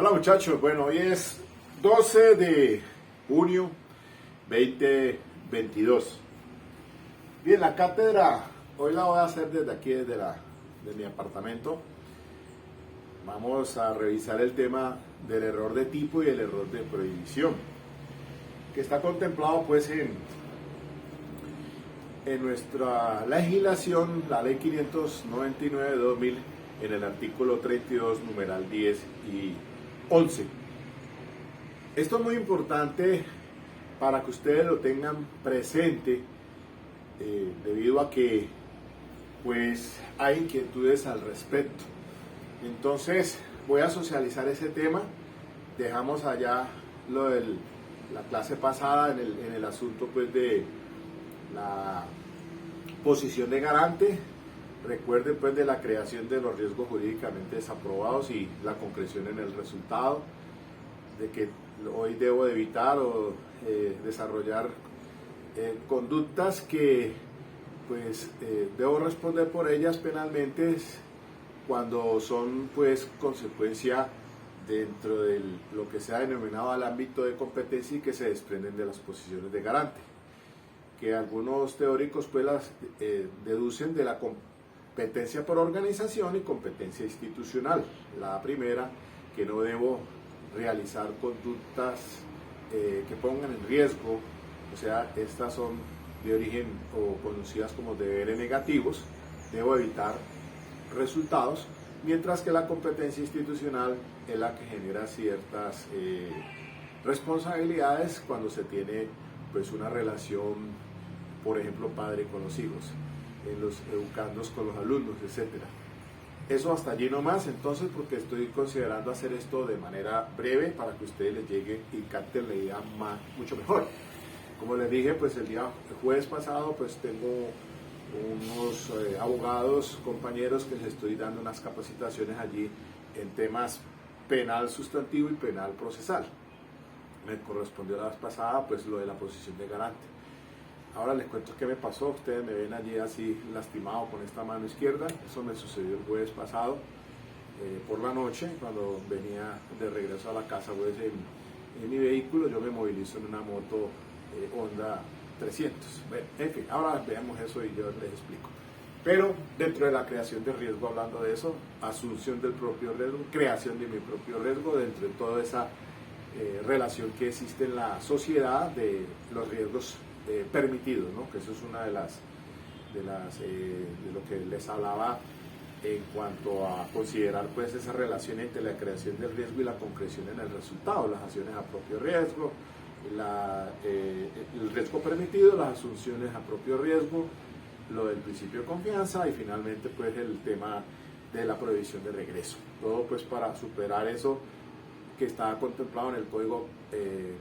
Hola muchachos, bueno, hoy es 12 de junio 2022. Bien, la cátedra hoy la voy a hacer desde aquí, desde mi apartamento. Vamos a revisar el tema del error de tipo y el error de prohibición, que está contemplado pues en nuestra legislación, la ley 599 de 2000, en el artículo 32, numeral 10 y 11. Esto es muy importante para que ustedes lo tengan presente, debido a que pues hay inquietudes al respecto. Entonces voy a socializar ese tema. Dejamos allá lo de la clase pasada en el asunto pues de la posición de garante. Recuerden pues de la creación de los riesgos jurídicamente desaprobados y la concreción en el resultado, de que hoy debo de evitar o desarrollar conductas que pues debo responder por ellas penalmente cuando son pues consecuencia dentro de lo que se ha denominado el ámbito de competencia y que se desprenden de las posiciones de garante, que algunos teóricos pues las deducen de la competencia por organización y competencia institucional. La primera, que no debo realizar conductas que pongan en riesgo, o sea, estas son de origen o conocidas como deberes negativos, debo evitar resultados, mientras que la competencia institucional es la que genera ciertas responsabilidades cuando se tiene pues una relación, por ejemplo, padre con los hijos, los educandos con los alumnos, etcétera. Eso hasta allí nomás, entonces, porque estoy considerando hacer esto de manera breve para que ustedes les llegue y capten la idea mucho mejor. Como les dije, pues el jueves pasado, pues tengo unos abogados, compañeros, que les estoy dando unas capacitaciones allí en temas penal sustantivo y penal procesal. Me correspondió la vez pasada, pues lo de la posición de garante. Ahora les cuento qué me pasó. Ustedes me ven allí así lastimado con esta mano izquierda. Eso me sucedió el jueves pasado por la noche, cuando venía de regreso a la casa pues, en mi vehículo. Yo me movilizo en una moto Honda 300. Bueno, en fin, ahora veamos eso y yo les explico. Pero dentro de la creación de riesgo, hablando de eso, asunción del propio riesgo, creación de mi propio riesgo, dentro de toda esa relación que existe en la sociedad de los riesgos permitidos, ¿no? Que eso es una de lo que les hablaba en cuanto a considerar pues esa relación entre la creación del riesgo y la concreción en el resultado, las acciones a propio riesgo, el riesgo permitido, las asunciones a propio riesgo, lo del principio de confianza y finalmente pues el tema de la prohibición de regreso. Todo pues para superar eso que está contemplado en el Código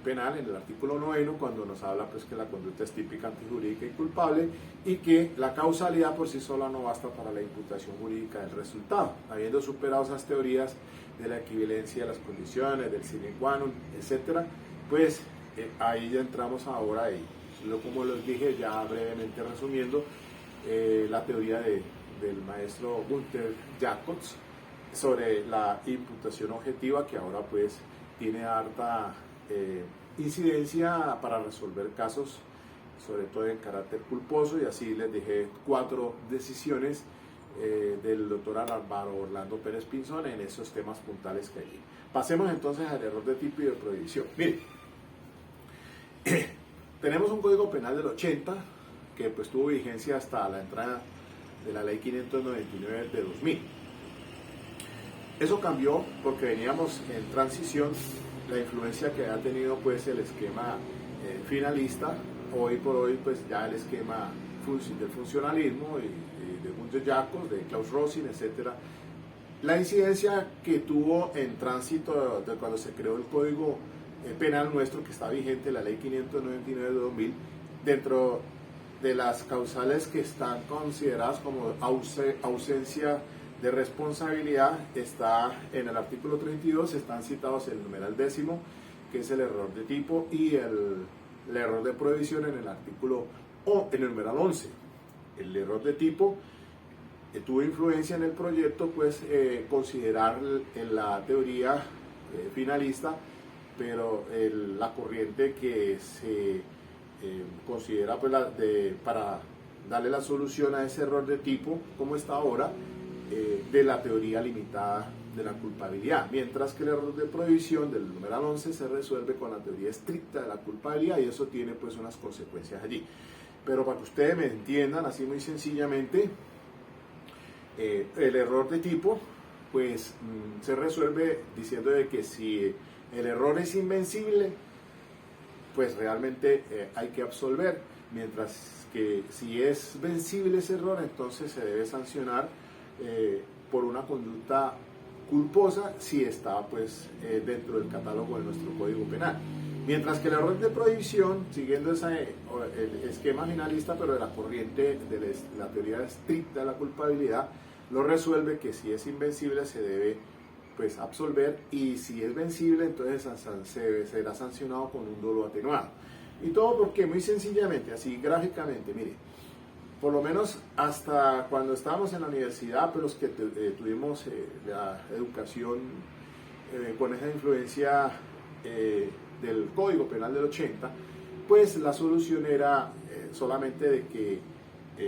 Penal, en el artículo 9, cuando nos habla pues que la conducta es típica, antijurídica y culpable, y que la causalidad por sí sola no basta para la imputación jurídica del resultado. Habiendo superado esas teorías de la equivalencia de las condiciones, del sine qua non, etc., pues ahí ya entramos ahora y como les dije, ya brevemente resumiendo, la teoría del maestro Gunther Jacobs sobre la imputación objetiva, que ahora pues tiene harta incidencia para resolver casos, sobre todo en carácter culposo, y así les dejé 4 decisiones del doctor Álvaro Orlando Pérez Pinzón en esos temas puntuales que hay. Pasemos entonces al error de tipo y de prohibición. Miren, tenemos un código penal del 80 que pues tuvo vigencia hasta la entrada de la ley 599 de 2000. Eso cambió porque veníamos en transición, la influencia que ha tenido pues el esquema finalista, hoy por hoy pues ya el esquema del funcionalismo y de Gunther Jacobs, de Klaus Rosin, etcétera. La incidencia que tuvo en tránsito de cuando se creó el Código Penal nuestro, que está vigente, la ley 599 de 2000, dentro de las causales que están consideradas como ausencia de responsabilidad, está en el artículo 32, están citados el numeral 10, que es el error de tipo, y el error de prohibición en el artículo en el numeral 11. El error de tipo tuvo influencia en el proyecto, pues considerar en la teoría finalista, pero la corriente que se considera pues, para darle la solución a ese error de tipo, como está ahora, de la teoría limitada de la culpabilidad, mientras que el error de prohibición del numeral 11 se resuelve con la teoría estricta de la culpabilidad, y eso tiene pues unas consecuencias allí. Pero para que ustedes me entiendan así muy sencillamente, el error de tipo pues se resuelve diciendo de que si el error es invencible, pues realmente hay que absolver, mientras que si es vencible ese error, entonces se debe sancionar por una conducta culposa si está pues dentro del catálogo de nuestro Código Penal. Mientras que el error de prohibición, siguiendo el esquema finalista, pero de la corriente de la teoría estricta de la culpabilidad, lo resuelve que si es invencible se debe pues absolver, y si es vencible entonces será sancionado con un dolo atenuado. Y todo porque muy sencillamente, así gráficamente, mire, por lo menos hasta cuando estábamos en la universidad, pues los que tuvimos la educación con esa influencia del Código Penal del 80, pues la solución era solamente de que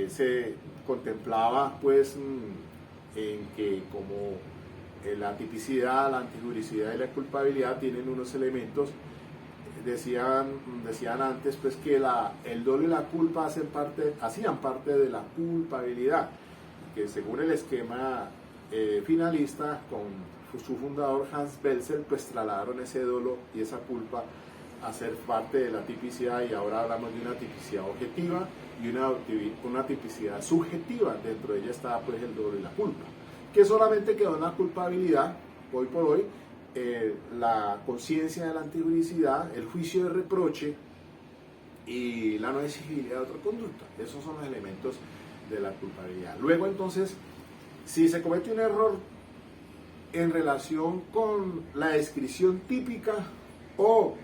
se contemplaba pues en que como la tipicidad, la antijuricidad y la culpabilidad tienen unos elementos, decían antes pues que el dolo y la culpa hacían parte de la culpabilidad, que según el esquema finalista con su fundador Hans Belzel, pues trasladaron ese dolo y esa culpa a ser parte de la tipicidad, y ahora hablamos de una tipicidad objetiva y una tipicidad subjetiva. Dentro de ella está pues el dolo y la culpa, que solamente quedó en la culpabilidad hoy por hoy. La conciencia de la antijuricidad, el juicio de reproche y la no exigibilidad de otra conducta. Esos son los elementos de la culpabilidad. Luego entonces, si se comete un error en relación con la descripción típica o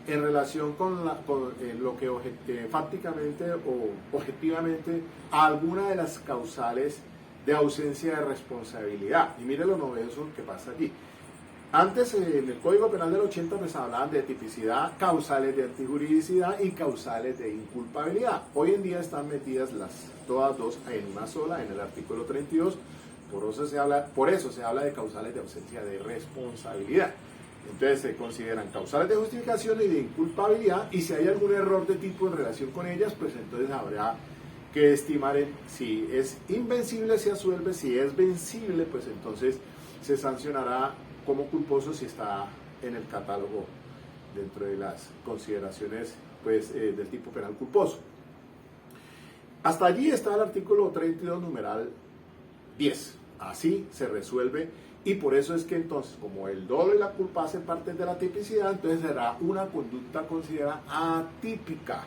en relación con lo que fácticamente o objetivamente alguna de las causales de ausencia de responsabilidad. Y mire lo novedoso que pasa aquí. Antes en el Código Penal del 80 pues hablaban de tipicidad, causales de antijuridicidad y causales de inculpabilidad. Hoy en día están metidas todas dos en una sola, en el artículo 32, por eso se habla de causales de ausencia de responsabilidad. Entonces se consideran causales de justificación y de inculpabilidad, y si hay algún error de tipo en relación con ellas, pues entonces habrá que estimar si es invencible se absuelve, si es vencible, pues entonces se sancionará como culposo si está en el catálogo dentro de las consideraciones pues, del tipo penal culposo. Hasta allí está el artículo 32 numeral 10. Así se resuelve, y por eso es que entonces, como el dolo y la culpa hacen parte de la tipicidad, entonces será una conducta considerada atípica.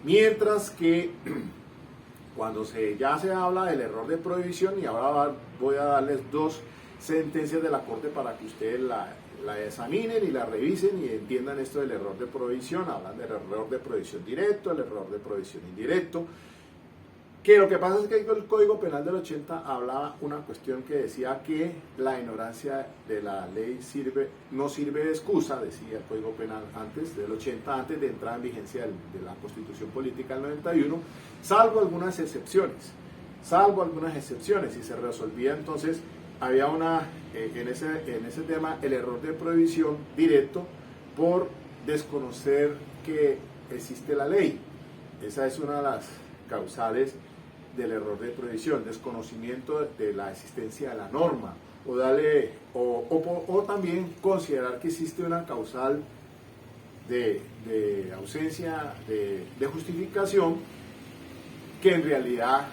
Mientras que cuando ya se habla del error de prohibición, y ahora voy a darles dos sentencias de la Corte para que ustedes la examinen y la revisen y entiendan esto del error de prohibición. Hablan del error de prohibición directo, el error de prohibición indirecto, que lo que pasa es que el Código Penal del 80 hablaba una cuestión que decía que la ignorancia de la ley no sirve de excusa, decía el Código Penal antes del 80, antes de entrar en vigencia de la Constitución Política del 91, salvo algunas excepciones, y se resolvía entonces. Había en ese tema el error de prohibición directo por desconocer que existe la ley. Esa es una de las causales del error de prohibición, desconocimiento de la existencia de la norma, o también considerar que existe una causal de ausencia de justificación, que en realidad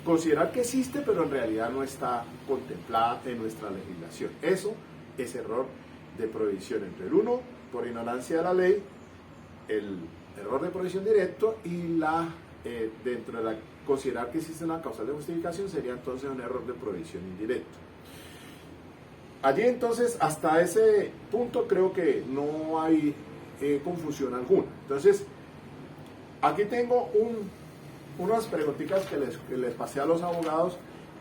considerar que existe, pero en realidad no está contemplada en nuestra legislación. Eso es error de prohibición entre el uno, por ignorancia de la ley, el error de prohibición directo, y dentro de considerar que existe una causal de justificación sería entonces un error de prohibición indirecto. Allí entonces, hasta ese punto creo que no hay confusión alguna. Entonces, aquí tengo unas preguntitas que les pasé a los abogados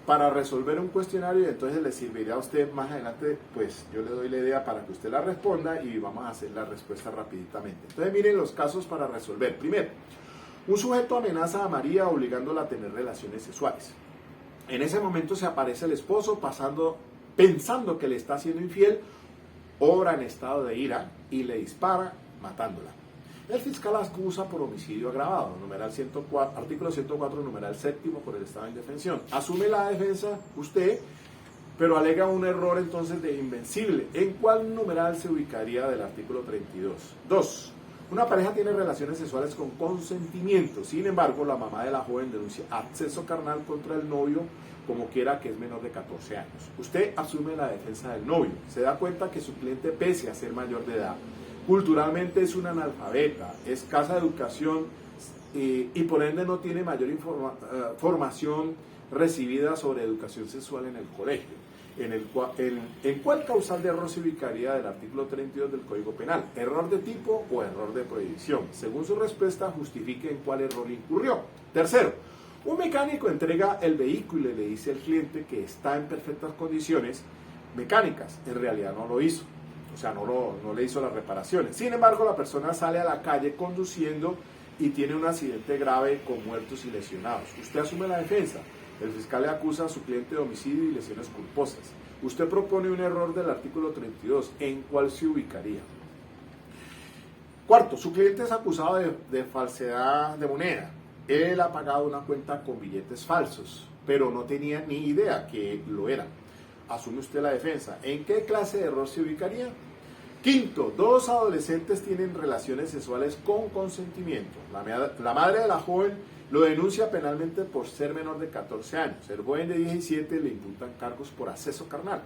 para resolver un cuestionario, y entonces le serviría a usted más adelante, pues yo le doy la idea para que usted la responda y vamos a hacer la respuesta rapiditamente. Entonces miren los casos para resolver. Primero, un sujeto amenaza a María obligándola a tener relaciones sexuales. En ese momento se aparece el esposo pensando que le está siendo infiel, obra en estado de ira y le dispara matándola. El fiscal acusa por homicidio agravado, numeral 104, artículo 104, numeral séptimo, por el estado de indefensión. Asume la defensa usted, pero alega un error entonces de invencible. ¿En cuál numeral se ubicaría del artículo 32? 2. Una pareja tiene relaciones sexuales con consentimiento. Sin embargo, la mamá de la joven denuncia acceso carnal contra el novio, como quiera que es menor de 14 años. Usted asume la defensa del novio. Se da cuenta que su cliente, pese a ser mayor de edad, culturalmente es una analfabeta, escasa educación y por ende no tiene mayor formación recibida sobre educación sexual en el colegio. ¿En cuál causal de error se ubicaría del artículo 32 del Código Penal? ¿Error de tipo o error de prohibición? Según su respuesta, justifique en cuál error incurrió. Tercero, un mecánico entrega el vehículo y le dice al cliente que está en perfectas condiciones mecánicas. En realidad no lo hizo. O sea, no le hizo las reparaciones. Sin embargo, la persona sale a la calle conduciendo y tiene un accidente grave con muertos y lesionados. Usted asume la defensa. El fiscal le acusa a su cliente de homicidio y lesiones culposas. Usted propone un error del artículo 32. ¿En cuál se ubicaría? Cuarto, su cliente es acusado de falsedad de moneda. Él ha pagado una cuenta con billetes falsos, pero no tenía ni idea que lo eran. Asume usted la defensa. ¿En qué clase de error se ubicaría? Quinto, dos adolescentes tienen relaciones sexuales con consentimiento. La madre de la joven lo denuncia penalmente por ser menor de 14 años. El joven de 17 le imputan cargos por acceso carnal.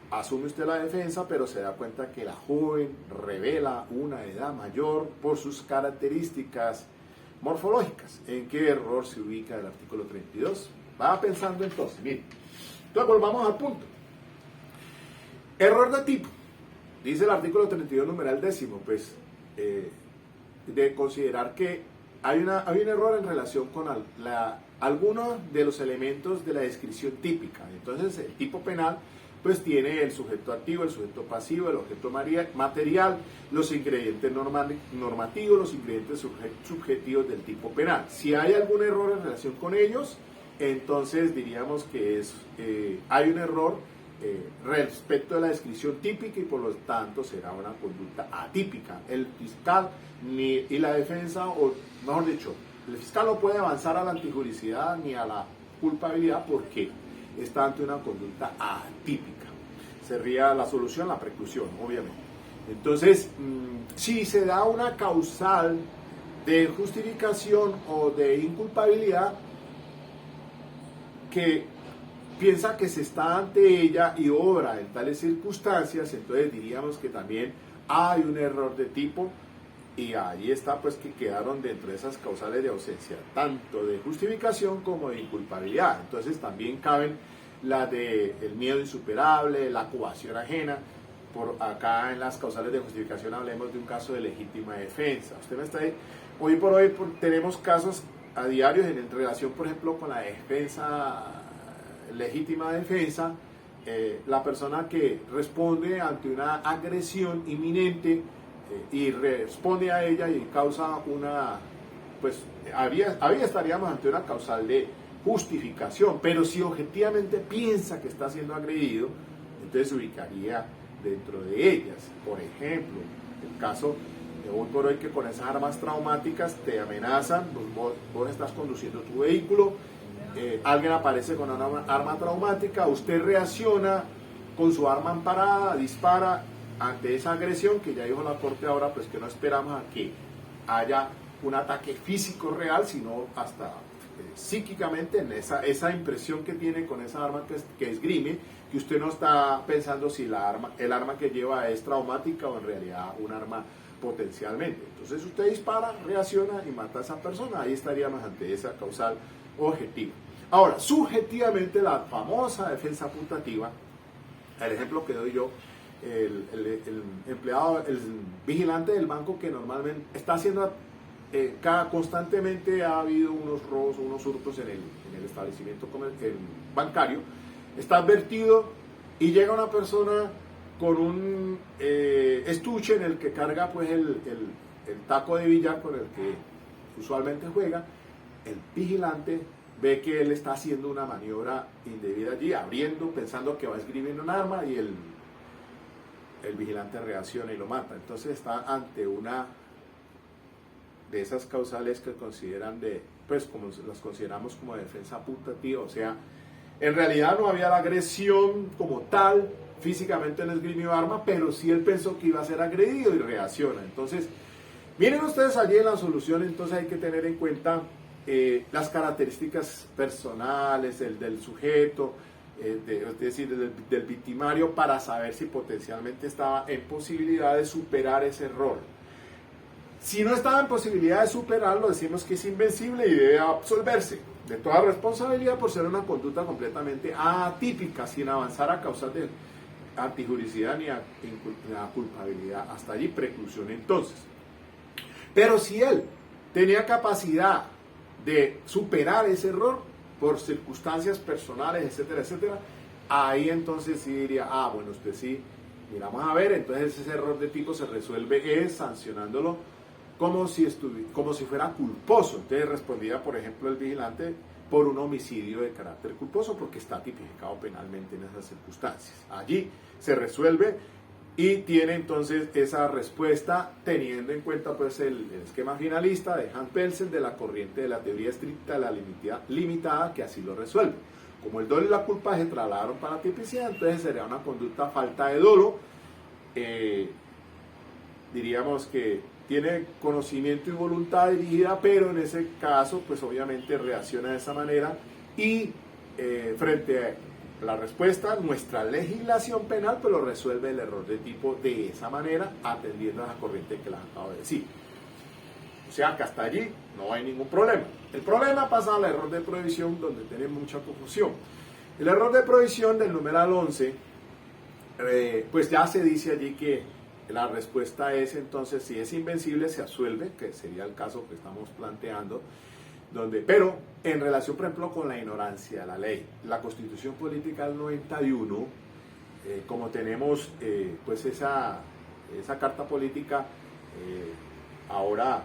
Asume usted la defensa, pero se da cuenta que la joven revela una edad mayor por sus características morfológicas. ¿En qué error se ubica el artículo 32? Va pensando entonces, mire. Entonces volvamos al punto. Error de tipo. Dice el artículo 32, numeral décimo, pues, de considerar que hay un error en relación con algunos de los elementos de la descripción típica. Entonces, el tipo penal, pues, tiene el sujeto activo, el sujeto pasivo, el objeto material, los ingredientes normativos, los ingredientes subjetivos del tipo penal. Si hay algún error en relación con ellos, entonces diríamos que hay un error respecto de la descripción típica y por lo tanto será una conducta atípica. El fiscal y la defensa, o mejor dicho, el fiscal no puede avanzar a la antijuricidad ni a la culpabilidad porque está ante una conducta atípica. Sería la solución, la preclusión, obviamente. Entonces, si se da una causal de justificación o de inculpabilidad que piensa que se está ante ella y obra en tales circunstancias, entonces diríamos que también hay un error de tipo y ahí está pues que quedaron dentro de esas causales de ausencia, tanto de justificación como de inculpabilidad. Entonces también caben la de el miedo insuperable, la coacción ajena. Por acá en las causales de justificación hablemos de un caso de legítima defensa. Usted me está ahí. Hoy por hoy tenemos casos a diario en relación, por ejemplo, con la defensa, legítima defensa, la persona que responde ante una agresión inminente y responde a ella y causa una, pues había estaríamos ante una causal de justificación, pero si objetivamente piensa que está siendo agredido, entonces se ubicaría dentro de ellas. Por ejemplo, el caso de hoy por hoy que con esas armas traumáticas te amenazan, pues vos estás conduciendo tu vehículo, alguien aparece con una arma traumática, usted reacciona con su arma amparada, dispara ante esa agresión que ya dijo la Corte ahora, pues que no esperamos a que haya un ataque físico real, sino hasta psíquicamente en esa impresión que tiene con esa arma que esgrime, que usted no está pensando si el arma que lleva es traumática o en realidad un arma potencialmente. Entonces usted dispara, reacciona y mata a esa persona, ahí estaríamos ante esa causal objetiva. Ahora, subjetivamente, la famosa defensa putativa, el ejemplo que doy yo, el empleado, el vigilante del banco que normalmente está haciendo, constantemente ha habido unos robos, unos hurtos en el establecimiento bancario, está advertido y llega una persona con un estuche en el que carga pues el taco de billar con el que usualmente juega. El vigilante ve que él está haciendo una maniobra indebida allí, abriendo, pensando que va a escribir un arma, y el vigilante reacciona y lo mata. Entonces está ante una de esas causales que consideran pues como las consideramos como defensa putativa, o sea, en realidad no había la agresión como tal, físicamente no esgrimió arma, pero sí él pensó que iba a ser agredido y reacciona. Entonces, miren ustedes allí en la solución, entonces hay que tener en cuenta las características personales del sujeto, es decir, del victimario, para saber si potencialmente estaba en posibilidad de superar ese error. Si no estaba en posibilidad de superarlo, decimos que es invencible y debe absolverse de toda responsabilidad por ser una conducta completamente atípica, sin avanzar a causas de antijuricidad ni a culpabilidad. Hasta allí preclusión entonces. Pero si él tenía capacidad de superar ese error por circunstancias personales, etcétera, etcétera, ahí entonces sí diría, bueno, usted sí, mira, vamos a ver, entonces ese error de tipo se resuelve sancionándolo como si fuera culposo. Entonces respondía, por ejemplo, el vigilante por un homicidio de carácter culposo, porque está tipificado penalmente en esas circunstancias. Allí se resuelve y tiene entonces esa respuesta teniendo en cuenta pues el esquema finalista de Hans Kelsen de la corriente de la teoría estricta de la limitada, que así lo resuelve. Como el dolo y la culpa se trasladaron para la tipicidad, entonces sería una conducta falta de dolo, diríamos que tiene conocimiento y voluntad dirigida, pero en ese caso pues obviamente reacciona de esa manera y frente a la respuesta, nuestra legislación penal pues lo resuelve el error de tipo de esa manera, atendiendo a la corriente que les acabo de decir. O sea que hasta allí no hay ningún problema. El problema pasa al error de prohibición, donde tiene mucha confusión. El error de prohibición del numeral 11, pues ya se dice allí que la respuesta es entonces, si es invencible se absuelve, que sería el caso que estamos planteando, pero en relación, por ejemplo, con la ignorancia de la ley, la Constitución Política del 91, como tenemos pues esa carta política, ahora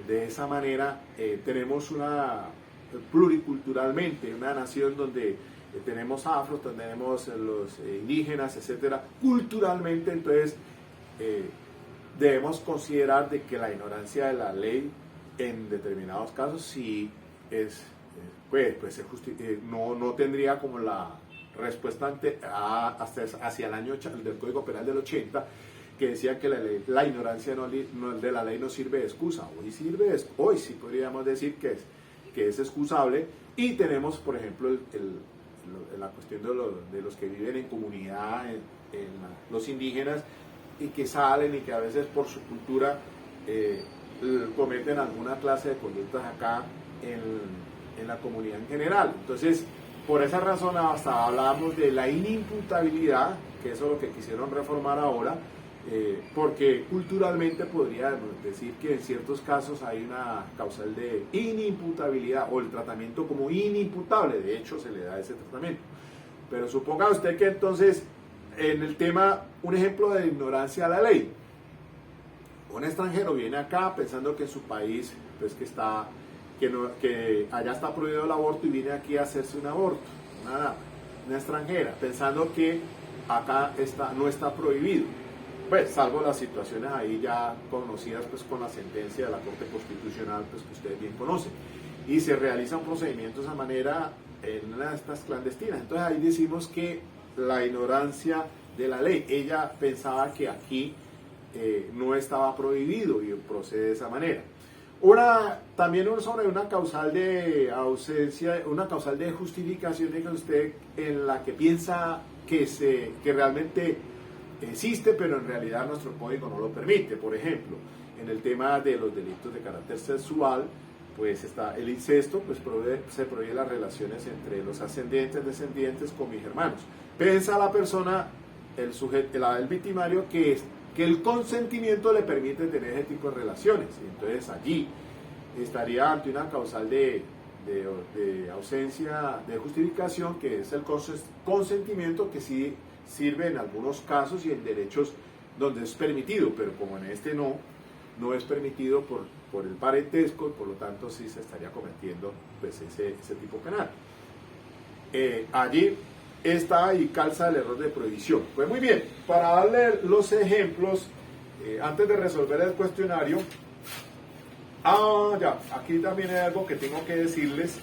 de esa manera tenemos pluriculturalmente una nación donde tenemos afros, donde tenemos los indígenas, etcétera, culturalmente. Entonces debemos considerar de que la ignorancia de la ley en determinados casos sí no tendría como la respuesta hacia el año del Código Penal del 80, que decía que la ignorancia de la ley no sirve de excusa. Hoy sí podríamos decir que es excusable, y tenemos, por ejemplo, la cuestión de los que viven en comunidad, los indígenas, y que salen y que a veces por su cultura cometen alguna clase de conductas acá en la comunidad en general. Entonces, por esa razón hasta hablamos de la inimputabilidad, que eso es lo que quisieron reformar ahora, porque culturalmente podría decir que en ciertos casos hay una causal de inimputabilidad o el tratamiento como inimputable. De hecho, se le da ese tratamiento. Pero suponga usted que entonces en el tema, un ejemplo de ignorancia a la ley: un extranjero viene acá pensando que en su país pues que allá está prohibido el aborto, y viene aquí a hacerse un aborto, una extranjera, pensando que acá no está prohibido, pues salvo las situaciones ahí ya conocidas pues con la sentencia de la Corte Constitucional, pues que ustedes bien conocen, y se realiza un procedimiento de esa manera en una de estas clandestinas. Entonces ahí decimos que la ignorancia de la ley, ella pensaba que aquí no estaba prohibido y procede de esa manera. También sobre una causal de ausencia, una causal de justificación, diga usted, en la que piensa que realmente existe, pero en realidad nuestro código no lo permite. Por ejemplo, en el tema de los delitos de carácter sexual, pues está el incesto, pues se prohíbe las relaciones entre los ascendientes, descendientes con mis hermanos. Piensa la persona, el victimario, que el consentimiento le permite tener ese tipo de relaciones. Y entonces allí estaría ante una causal de de ausencia de justificación, que es el consentimiento, que sí sirve en algunos casos y en derechos donde es permitido, pero como en este no es permitido por el parentesco, y por lo tanto sí se estaría cometiendo pues ese tipo penal. Allí está y calza el error de prohibición. Pues muy bien, para darle los ejemplos, antes de resolver el cuestionario, aquí también hay algo que tengo que decirles,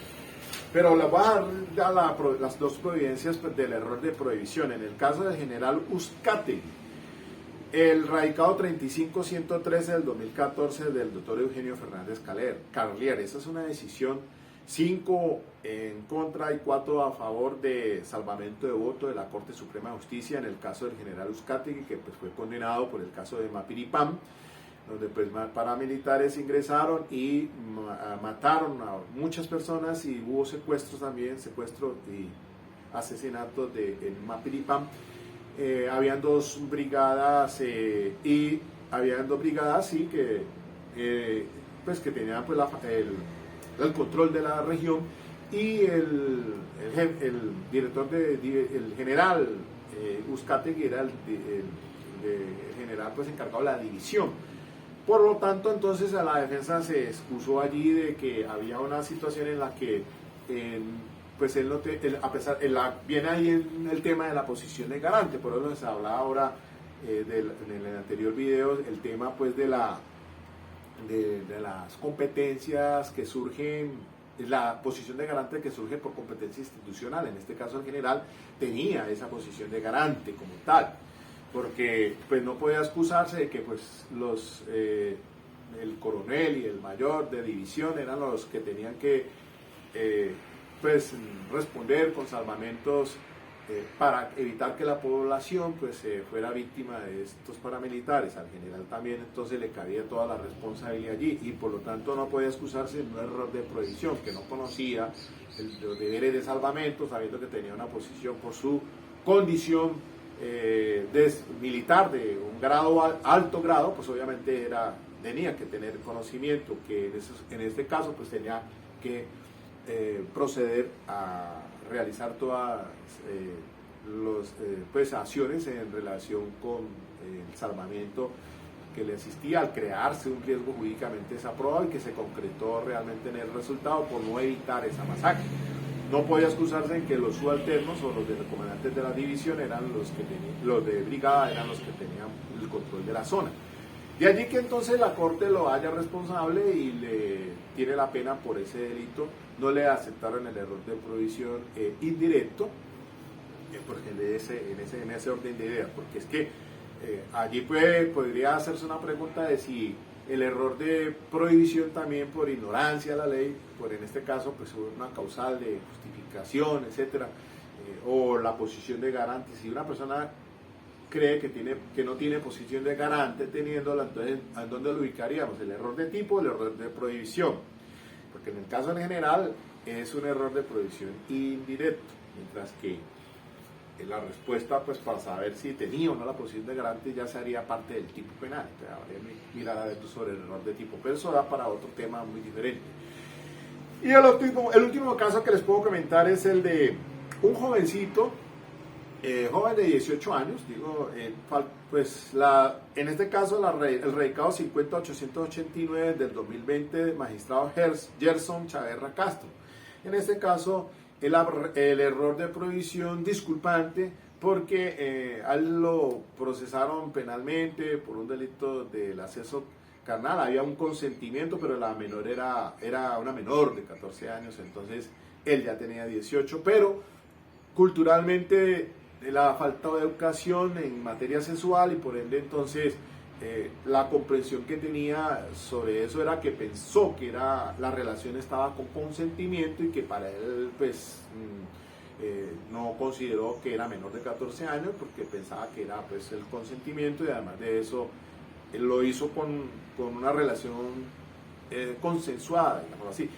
pero les voy a dar las dos providencias pues, del error de prohibición. En el caso del general Uzcategui, el radicado 35113 del 2014 del doctor Eugenio Fernández Carlier. Esa es una decisión 5 en contra y 4 a favor de salvamento de voto de la Corte Suprema de Justicia en el caso del general Uzcategui, que pues, fue condenado por el caso de Mapiripán, donde pues paramilitares ingresaron y mataron a muchas personas, y hubo secuestros también, secuestros y asesinatos en Mapiripán. Habían dos brigadas que tenían pues, el control de la región, y el director, el general Uzcategui era el general pues, encargado de la división. Por lo tanto, entonces a la defensa se excusó allí de que había una situación en la que pues viene ahí en el tema de la posición de garante. Por eso se hablaba ahora en el anterior video, el tema pues de las competencias que surgen, la posición de garante que surge por competencia institucional. En este caso el general tenía esa posición de garante como tal, porque pues no podía excusarse de que pues el coronel y el mayor de división eran los que tenían que pues responder con salvamentos para evitar que la población pues fuera víctima de estos paramilitares. Al general también entonces le cabía toda la responsabilidad allí, y por lo tanto no podía excusarse en un error de prohibición, que no conocía los deberes de salvamento, sabiendo que tenía una posición por su condición militar de un alto grado, pues obviamente tenía que tener conocimiento, que en este caso pues tenía que proceder a realizar todas las acciones en relación con el salvamento que le asistía, al crearse un riesgo jurídicamente desaprobado y que se concretó realmente en el resultado por no evitar esa masacre. No podía excusarse en que los subalternos o los comandantes de la división los de brigada eran los que tenían el control de la zona. De allí que entonces la Corte lo haya responsable y le tiene la pena por ese delito. No le aceptaron el error de prohibición indirecto, porque en ese orden de ideas, porque es que allí podría hacerse una pregunta de si el error de prohibición también por ignorancia de la ley, por en este caso pues una causal de justificación, etcétera, o la posición de garante. Si una persona cree que no tiene posición de garante teniéndola, entonces ¿a dónde lo ubicaríamos? ¿El error de tipo o el error de prohibición? Porque en el caso en general es un error de prohibición indirecto, mientras que la respuesta pues para saber si tenía o no la posición de garante ya se haría parte del tipo penal. Entonces habría que mirar a ver sobre el error de tipo, pero eso da para otro tema muy diferente. Y el último caso que les puedo comentar es el de un jovencito, joven de 18 años, en este caso el radicado 50889 del 2020 del magistrado Gerson Chaverra Castro. En este caso el error de prohibición disculpante, porque a él lo procesaron penalmente por un delito del acceso carnal. Había un consentimiento, pero la menor era una menor de 14 años, entonces él ya tenía 18, pero culturalmente la falta de educación en materia sexual, y por ende entonces la comprensión que tenía sobre eso era que pensó que la relación estaba con consentimiento, y que para él pues no consideró que era menor de 14 años, porque pensaba que era pues el consentimiento, y además de eso él lo hizo con una relación consensuada, digamos así.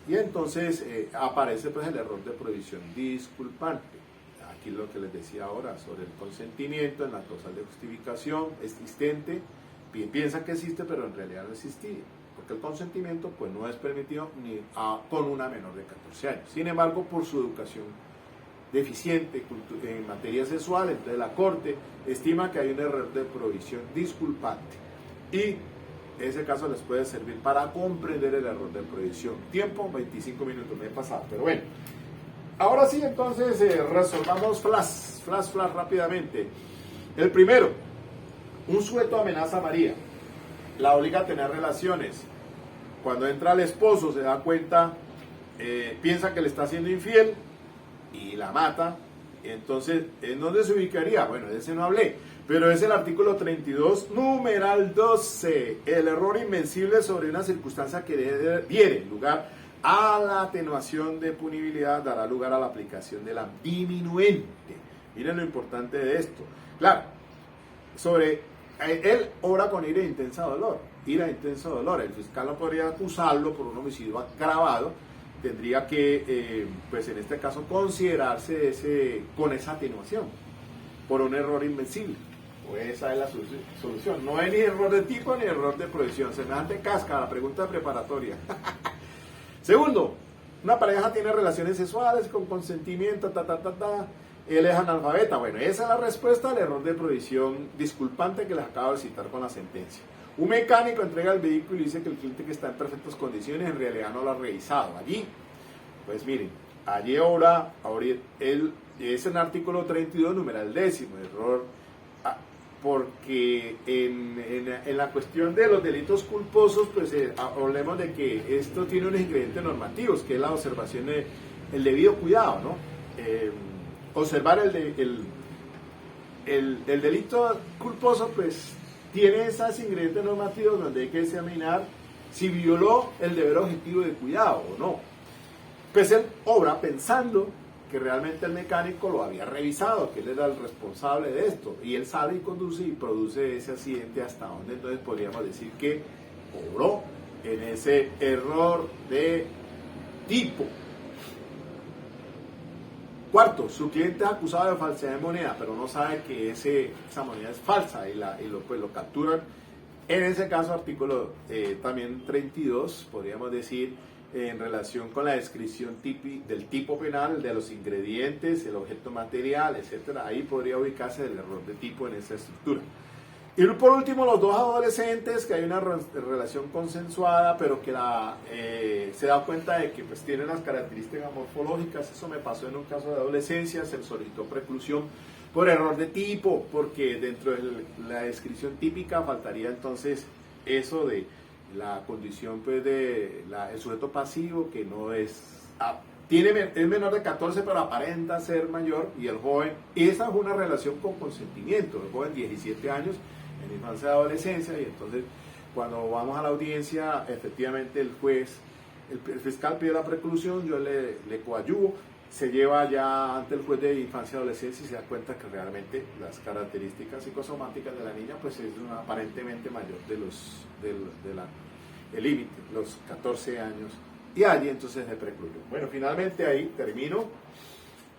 Y entonces aparece pues el error de prohibición disculpante. Aquí lo que les decía ahora sobre el consentimiento en la causal de justificación existente, piensa que existe, pero en realidad no existía. porque el consentimiento pues no es permitido ni con una menor de 14 años. Sin embargo, por su educación deficiente en materia sexual, entonces la Corte estima que hay un error de provisión disculpante y ese caso les puede servir para comprender el error de provisión. Tiempo, 25 minutos, me he pasado, pero bueno. Ahora sí, entonces resolvamos flash rápidamente. El primero, un sujeto amenaza a María, la obliga a tener relaciones. Cuando entra el esposo se da cuenta, piensa que le está siendo infiel y la mata. Entonces, ¿en dónde se ubicaría? Bueno, de ese no hablé, pero es el artículo 32, numeral 12, el error invencible sobre una circunstancia que diere lugar a la atenuación de punibilidad dará lugar a la aplicación de la diminuente. Miren lo importante de esto. Claro, él obra con ira e intenso dolor. El fiscal no podría acusarlo por un homicidio agravado. Tendría que, pues en este caso, considerarse con esa atenuación por un error invencible. Pues esa es la solución. No hay ni error de tipo ni error de provisión. Semejante casca, la pregunta preparatoria. Segundo, una pareja tiene relaciones sexuales con consentimiento, él es analfabeta. Bueno, esa es la respuesta al error de provisión disculpante que les acabo de citar con la sentencia. Un mecánico entrega el vehículo y dice que el cliente que está en perfectas condiciones en realidad no lo ha revisado. Allí, pues miren, allí ahora es en artículo 32, numeral 10, error, porque en la cuestión de los delitos culposos, pues hablemos de que esto tiene unos ingredientes normativos, que es la observación el debido cuidado, ¿no? Observar el delito culposo, pues tiene esos ingredientes normativos donde hay que examinar si violó el deber objetivo de cuidado o no. Pues él obra pensando que realmente el mecánico lo había revisado, que él era el responsable de esto, y él sale y conduce y produce ese accidente hasta donde entonces podríamos decir que obró en ese error de tipo. Cuarto, su cliente es acusado de falsedad de moneda, pero no sabe que esa moneda es falsa y lo capturan. En ese caso, artículo también 32, podríamos decir, en relación con la descripción del tipo penal, de los ingredientes, el objeto material, etcétera. Ahí podría ubicarse el error de tipo en esa estructura. Y por último, los dos adolescentes, que hay una relación consensuada, pero que se da cuenta de que pues, tienen las características morfológicas. Eso me pasó en un caso de adolescencia, se le solicitó preclusión por error de tipo, porque dentro de la descripción típica faltaría entonces eso de la condición pues, el sujeto pasivo, que no es... es menor de 14, pero aparenta ser mayor, y el joven, esa es una relación con consentimiento, el joven 17 años, en infancia y adolescencia, y entonces cuando vamos a la audiencia, efectivamente el fiscal pide la preclusión, yo le coadyuvo, se lleva ya ante el juez de infancia y adolescencia y se da cuenta que realmente las características psicosomáticas de la niña pues es aparentemente mayor del límite, los 14 años, y allí entonces se precluyó. Bueno, finalmente ahí termino.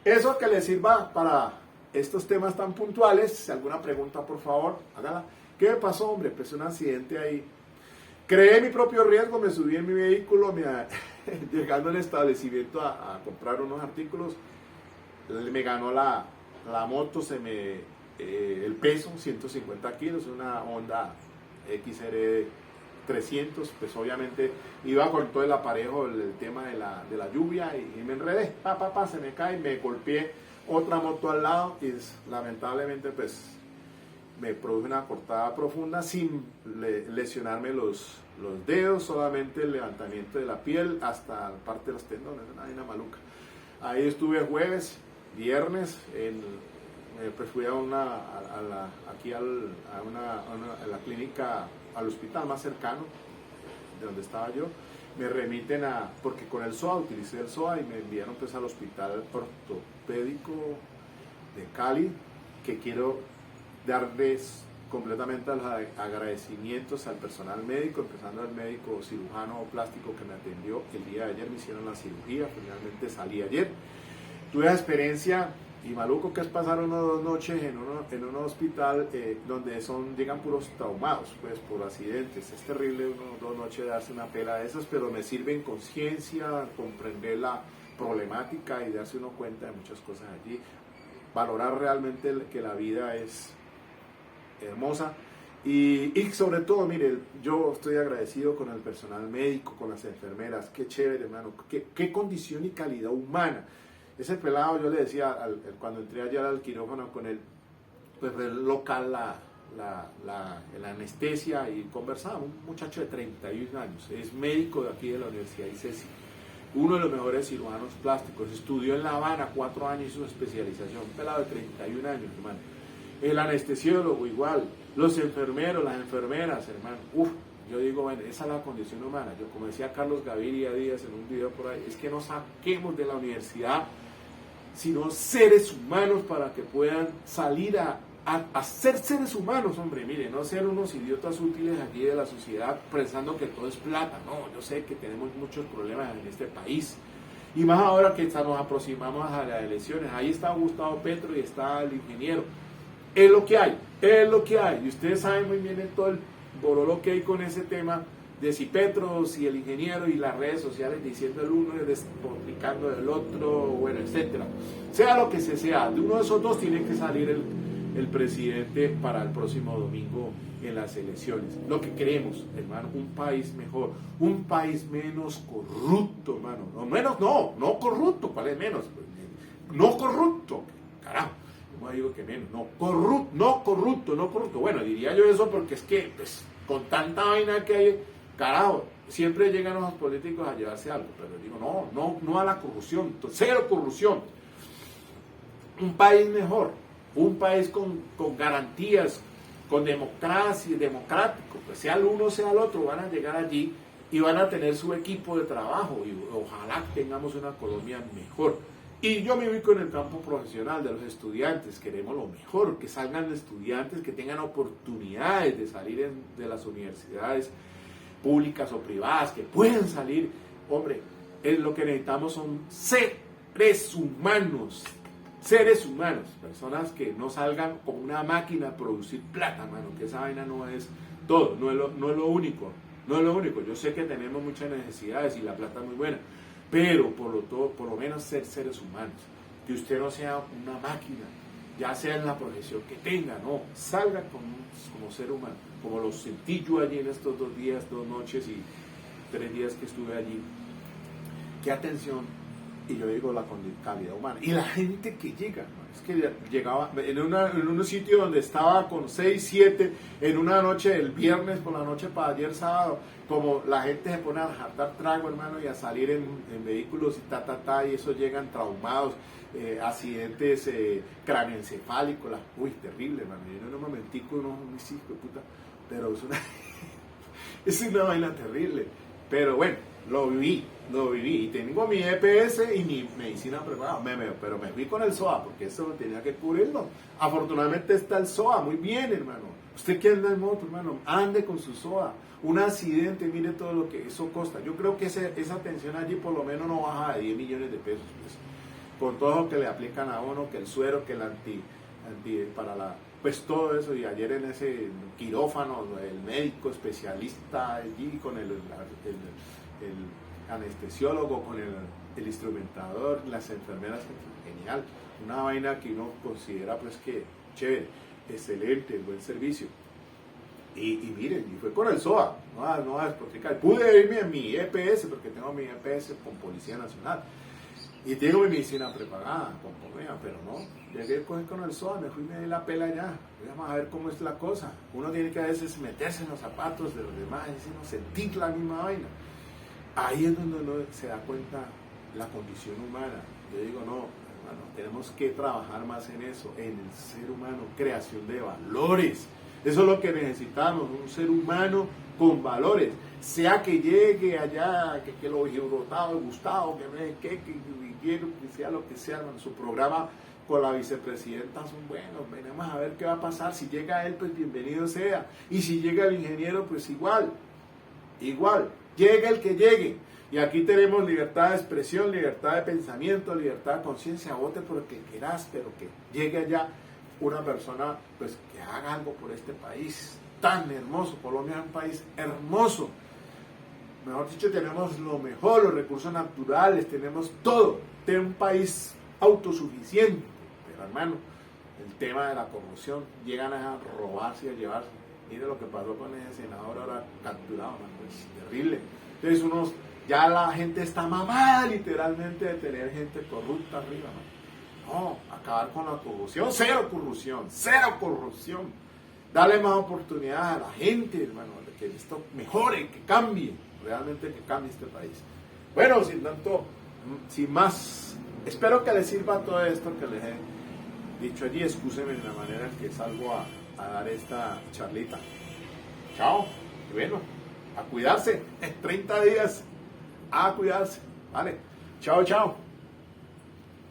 Eso que les sirva para estos temas tan puntuales. Si alguna pregunta, por favor, hágala. ¿Qué me pasó, hombre? Pues un accidente ahí. Creé mi propio riesgo, me subí en mi vehículo, llegando al establecimiento a comprar unos artículos, me ganó la moto, el peso, 150 kilos, una Honda XR 300, pues obviamente iba con todo el aparejo, el tema de la lluvia, y me enredé, se me cae, me golpeé otra moto al lado y lamentablemente pues me produjo una cortada profunda sin lesionarme los dedos, solamente el levantamiento de la piel hasta la parte de los tendones, una maluca. Ahí estuve jueves, viernes, pues fui a la clínica, al hospital más cercano de donde estaba yo. Me remiten porque con el SOA, utilicé el SOA y me enviaron pues al hospital ortopédico de Cali, que quiero darles completamente los agradecimientos al personal médico, empezando al médico cirujano plástico que me atendió el día de ayer, me hicieron la cirugía, finalmente salí ayer. Tuve la experiencia Y maluco que es pasar 1 o 2 noches en un hospital donde llegan puros traumados, pues por accidentes. Es terrible 1 o 2 noches darse una pela de esas, pero me sirve en conciencia, comprender la problemática y darse uno cuenta de muchas cosas allí. Valorar realmente que la vida es hermosa. Y sobre todo, mire, yo estoy agradecido con el personal médico, con las enfermeras. Qué chévere, hermano. Qué condición y calidad humana. Ese pelado, yo le decía, cuando entré allá al quirófano con él, pues fue local la anestesia y conversaba, un muchacho de 31 años, es médico de aquí de la Universidad de ICESI, uno de los mejores cirujanos plásticos, estudió en La Habana 4 años, hizo su especialización, un pelado de 31 años, hermano. El anestesiólogo igual, los enfermeros, las enfermeras, hermano, yo digo, bueno, esa es la condición humana. Yo, como decía Carlos Gaviria Díaz en un video por ahí, es que no saquemos de la universidad sino seres humanos para que puedan salir a ser seres humanos, hombre, mire, no ser unos idiotas útiles aquí de la sociedad pensando que todo es plata. No, yo sé que tenemos muchos problemas en este país, y más ahora que nos aproximamos a las elecciones. Ahí está Gustavo Petro y está el ingeniero. Es lo que hay, y ustedes saben muy bien todo el borolo que hay con ese tema de si Petro, si el ingeniero y las redes sociales diciendo el uno y despotricando del otro, bueno, etcétera. Sea lo que sea, de uno de esos dos tiene que salir el presidente para el próximo domingo en las elecciones. Lo que queremos, hermano, un país mejor, un país menos corrupto, hermano. No corrupto, ¿cuál es menos? No corrupto, carajo. ¿Cómo digo que menos? No corrupto. Bueno, diría yo eso porque es que, pues, con tanta vaina que hay, carajo, siempre llegan los políticos a llevarse algo, pero digo, no a la corrupción, cero corrupción. Un país mejor, un país con garantías, con democracia, democrático, pues sea el uno, sea el otro, van a llegar allí y van a tener su equipo de trabajo y ojalá tengamos una Colombia mejor. Y yo me ubico en el campo profesional de los estudiantes, queremos lo mejor, que salgan estudiantes que tengan oportunidades de salir de las universidades públicas o privadas, que puedan salir. Hombre, lo que necesitamos son seres humanos, personas que no salgan como una máquina a producir plata, mano, que esa vaina no es todo, no es lo único. Yo sé que tenemos muchas necesidades y la plata es muy buena, pero por lo menos ser seres humanos, que usted no sea una máquina, ya sea en la profesión que tenga, no, salga como ser humano, como lo sentí yo allí en estos 2 días, 2 noches y 3 días que estuve allí. Qué atención, y yo digo la calidad humana, y la gente que llega, ¿no? Es que llegaba en un sitio donde estaba con 6, 7, en una noche, el viernes por la noche para ayer sábado, como la gente se pone a jartar trago, hermano, y a salir en vehículos y y eso llegan traumados, accidentes craneoencefálicos, terrible, hermano. Y en un momentico uno dice, hijo de puta, pero es una vaina terrible, pero bueno, lo viví, y tengo mi EPS y mi medicina preparada, pero me fui con el SOA, porque eso tenía que cubrirlo. Afortunadamente está el SOA, muy bien, hermano. Usted que anda en moto, hermano, ande con su SOA. Un accidente, mire todo lo que eso costa. Yo creo que esa atención allí por lo menos no baja de 10 millones de pesos, pues, con todo lo que le aplican a uno, que el suero, que el anti para la, pues todo eso. Y ayer en ese quirófano, el médico especialista allí con el anestesiólogo, con el instrumentador, las enfermeras, genial, una vaina que uno considera pues que chévere, excelente, buen servicio. Y miren, y fue con el SOA, no a despotricar. Pude irme a mi EPS, porque tengo mi EPS con Policía Nacional, y tengo mi medicina preparada, pero no, llegué con el SOA, me fui y me di la pela ya. Vamos a ver cómo es la cosa. Uno tiene que a veces meterse en los zapatos de los demás, y sentir la misma vaina. Ahí es donde uno se da cuenta la condición humana. Yo digo, no, hermano, tenemos que trabajar más en eso, en el ser humano, creación de valores. Eso es lo que necesitamos, un ser humano con valores. Sea que llegue allá, que lo Gustavo, que sea lo que sea, hermano, su programa con la vicepresidenta son buenos. Venimos a ver qué va a pasar. Si llega él, pues bienvenido sea. Y si llega el ingeniero, pues igual. llegue el que llegue. Y aquí tenemos libertad de expresión, libertad de pensamiento, libertad de conciencia. Vote por el que quieras, pero que llegue allá una persona pues que haga algo por este país tan hermoso. Colombia es un país hermoso. Mejor dicho, tenemos lo mejor, los recursos naturales, tenemos todo. Tenemos un país autosuficiente. Pero hermano, el tema de la corrupción, llegan a robarse y a llevarse. Mire lo que pasó con ese senador ahora capturado, hermano, es terrible. Entonces ya la gente está mamada literalmente de tener gente corrupta arriba, ¿no? No, acabar con la corrupción, cero corrupción, cero corrupción. Darle más oportunidad a la gente, hermano, de que esto mejore, que cambie, realmente que cambie este país. Bueno, sin más, espero que les sirva todo esto que les he dicho allí. Excúsenme en la manera en que salgo a dar esta charlita. Chao, y bueno, a cuidarse, 30 días. A cuidarse. Vale. Chao, chao.